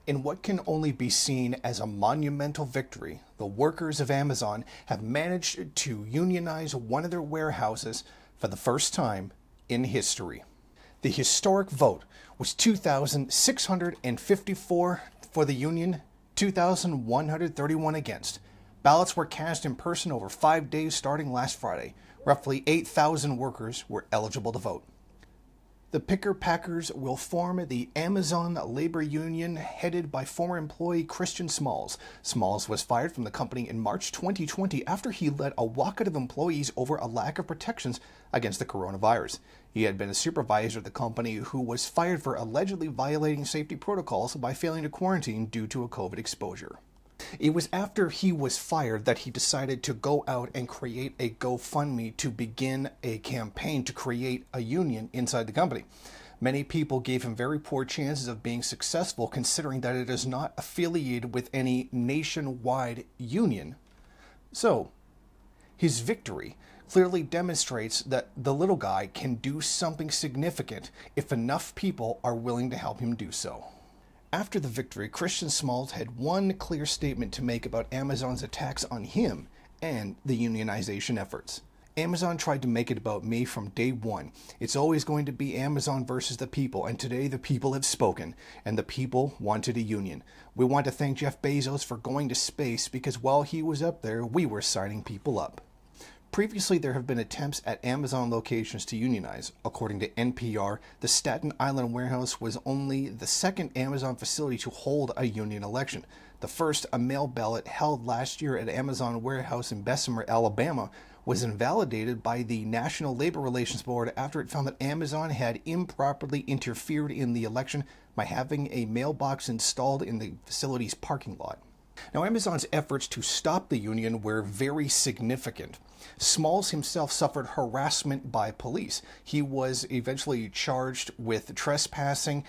In what can only be seen as a monumental victory, the workers of Amazon have managed to unionize one of their warehouses for the first time in history. The historic vote was 2,654 for the union, 2,131 against. Ballots were cast in person over 5 days starting last Friday. Roughly 8,000 workers were eligible to vote. The Picker-Packers will form the Amazon Labor Union, headed by former employee Christian Smalls. Smalls was fired from the company in March 2020 after he led a walkout of employees over a lack of protections against the coronavirus. He had been a supervisor at the company who was fired for allegedly violating safety protocols by failing to quarantine due to a COVID exposure. It was after he was fired that he decided to go out and create a GoFundMe to begin a campaign to create a union inside the company. Many people gave him very poor chances of being successful, considering that it is not affiliated with any nationwide union. So, his victory clearly demonstrates that the little guy can do something significant if enough people are willing to help him do so. After the victory, Christian Smalls had one clear statement to make about Amazon's attacks on him and the unionization efforts. Amazon tried to make it about me from day one. It's always going to be Amazon versus the people, and today the people have spoken, and the people wanted a union. We want to thank Jeff Bezos for going to space, because while he was up there, we were signing people up. Previously, there have been attempts at Amazon locations to unionize. According to NPR, the Staten Island warehouse was only the second Amazon facility to hold a union election. The first, a mail ballot held last year at Amazon warehouse in Bessemer, Alabama, was invalidated by the National Labor Relations Board after it found that Amazon had improperly interfered in the election by having a mailbox installed in the facility's parking lot. Now, Amazon's efforts to stop the union were very significant. Smalls himself suffered harassment by police. He was eventually charged with trespassing.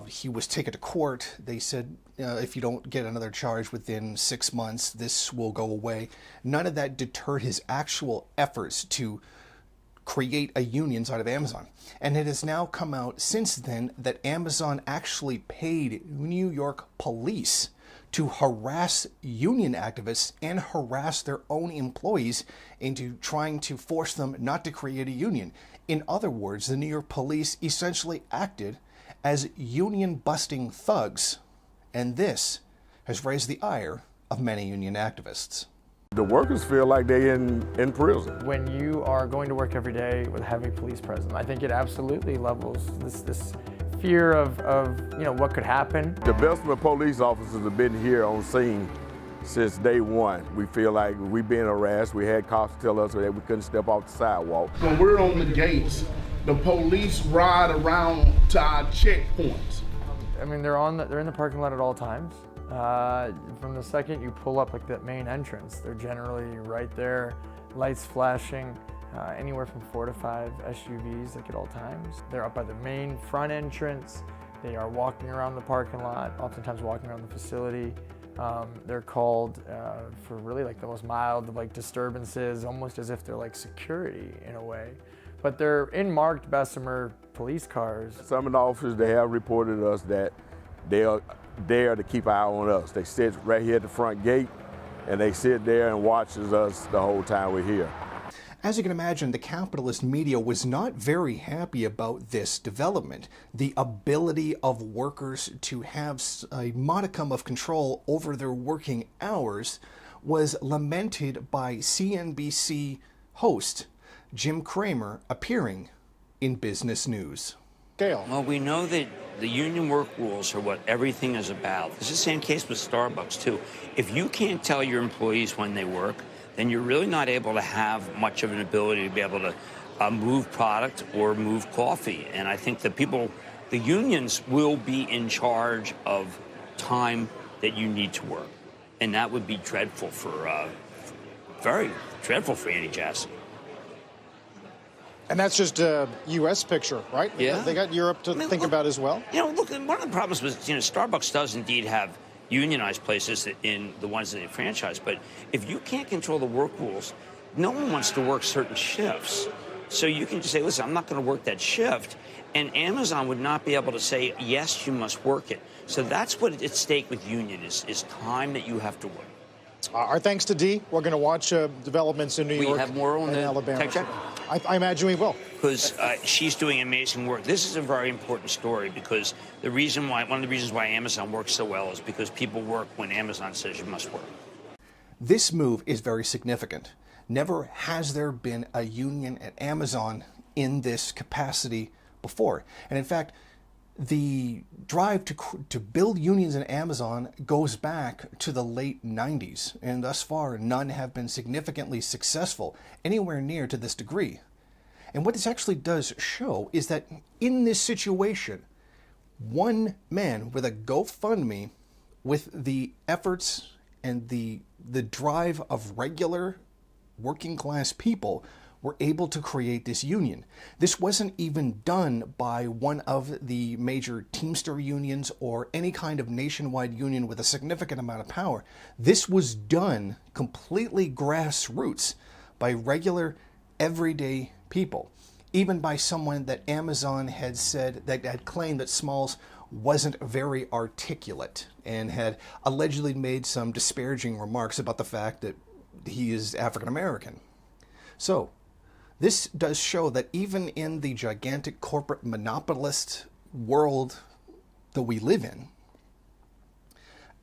He was taken to court. They said, if you don't get another charge within 6 months, this will go away. None of that deterred his actual efforts to create a union inside of Amazon. And it has now come out since then that Amazon actually paid New York police to harass union activists and harass their own employees into trying to force them not to create a union. In other words, the New York police essentially acted as union-busting thugs, and this has raised the ire of many union activists. The workers feel like they're in prison. When you are going to work every day with heavy police presence, I think it absolutely levels this fear of what could happen. The Bessemer police officers have been here on scene since day one. We feel like we've been harassed. We had cops tell us that we couldn't step off the sidewalk. When we're on the gates, the police ride around to our checkpoints. I mean, they're in the parking lot at all times. From the second you pull up like that main entrance, they're generally right there, lights flashing. Anywhere from 4 to 5 SUVs like at all times. They're up by the main front entrance. They are walking around the parking lot, oftentimes walking around the facility. They're called for really like the most mild of like disturbances, almost as if they're like security in a way. But they're in marked Bessemer police cars. Some of the officers, they have reported us that they are there to keep an eye on us. They sit right here at the front gate and they sit there and watches us the whole time we're here. As you can imagine, the capitalist media was not very happy about this development. The ability of workers to have a modicum of control over their working hours was lamented by CNBC host Jim Cramer, appearing in Business News. Well, we know that the union work rules are what everything is about. It's the same case with Starbucks, too. If you can't tell your employees when they work, then you're really not able to have much of an ability to be able to move product or move coffee. And I think that the unions will be in charge of time that you need to work. And that would be dreadful very dreadful for Andy Jassy. And that's just a U.S. picture, right? Yeah. They got Europe to think about as well. Look, one of the problems was, Starbucks does indeed have unionized places in the ones that they franchise. But if you can't control the work rules, no one wants to work certain shifts. So you can just say, listen, I'm not going to work that shift. And Amazon would not be able to say, yes, you must work it. So that's what at stake with union is time that you have to work. Our thanks to Dee. We're going to watch developments in New York We have more on and the Alabama. tech check? I imagine we will. Because she's doing amazing work. This is a very important story because one of the reasons why Amazon works so well is because people work when Amazon says you must work. This move is very significant. Never has there been a union at Amazon in this capacity before. And in fact, the drive to build unions in Amazon goes back to the late 90s, and thus far none have been significantly successful anywhere near to this degree. And what this actually does show is that in this situation, one man with a GoFundMe, with the efforts and the drive of regular working class people, were able to create this union. This wasn't even done by one of the major Teamster unions or any kind of nationwide union with a significant amount of power. This was done completely grassroots by regular, everyday people. Even by someone that Amazon had said, that had claimed that Smalls wasn't very articulate and had allegedly made some disparaging remarks about the fact that he is African American. So, this does show that even in the gigantic corporate monopolist world that we live in,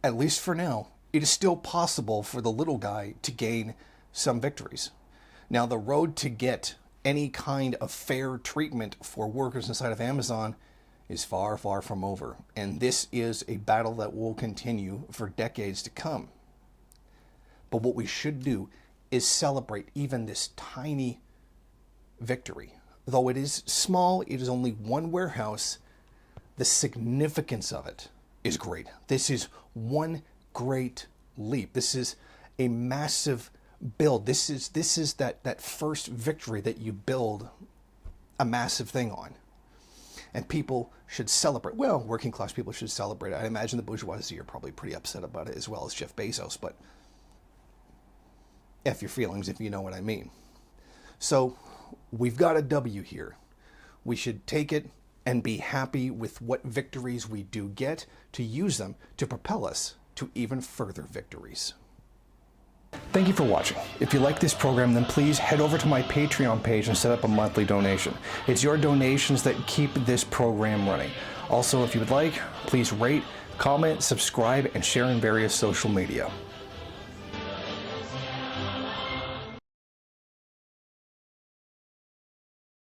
at least for now, it is still possible for the little guy to gain some victories. Now, the road to get any kind of fair treatment for workers inside of Amazon is far, far from over. And this is a battle that will continue for decades to come. But what we should do is celebrate even this tiny victory. Though it is small, it is only one warehouse, the significance of it is great. This is one great leap. This is a massive build. This is that first victory that you build a massive thing on. And people should celebrate. Well, working class people should celebrate it. I imagine the bourgeoisie are probably pretty upset about it, as well as Jeff Bezos, but F your feelings if you know what I mean. So we've got a W here. We should take it and be happy with what victories we do get, to use them to propel us to even further victories. Thank you for watching. If you like this program, then please head over to my Patreon page and set up a monthly donation. It's your donations that keep this program running. Also, if you would like, please rate, comment, subscribe, and share in various social media.